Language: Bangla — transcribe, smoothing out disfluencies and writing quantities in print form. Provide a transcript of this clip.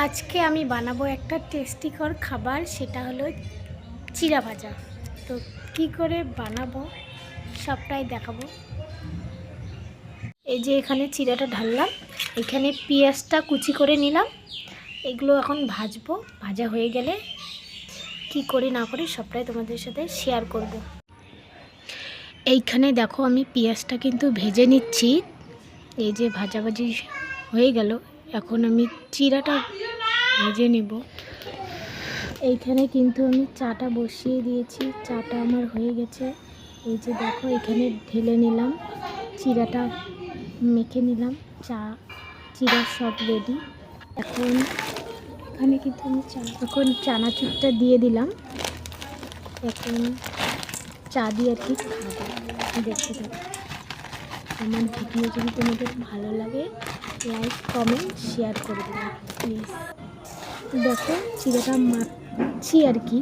আজকে আমি বানাবো একটা টেস্টিকর খাবার, সেটা হলো চিড়া ভাজা। তো কি করে বানাবো সবটাই দেখাবো। এই যে এখানে চিড়াটা ঢাললাম, এখানে পেঁয়াজটা কুচি করে নিলাম। এগুলো এখন ভাজবো, ভাজা হয়ে গেলে কি করি না করি সবটাই তোমাদের সাথে শেয়ার করব। এইখানে দেখো আমি পেঁয়াজটা কিন্তু ভেজে নিচ্ছি। এই যে ভাজাভাজি হয়ে গেল, এখন আমি চিড়াটা ভেজে নেব। এইখানে কিন্তু আমি চাটা বসিয়ে দিয়েছি, চাটা আমার হয়ে গেছে। এই যে দেখো এখানে ঢেলে নিলাম, চিড়াটা মেখে নিলাম, চিড়া সব রেডি। এখন এখানে কিন্তু আমি চানাচুরটা দিয়ে দিলাম। এখন চা দিয়ে আর কি খাবো, দেখতে থাকো। আমার ভিডিও যদি তোমাদের ভালো লাগে লাইক কমেন্ট শেয়ার করে দিলাম প্লিজ। দেখো চিড়াটা মাখছি আর কি।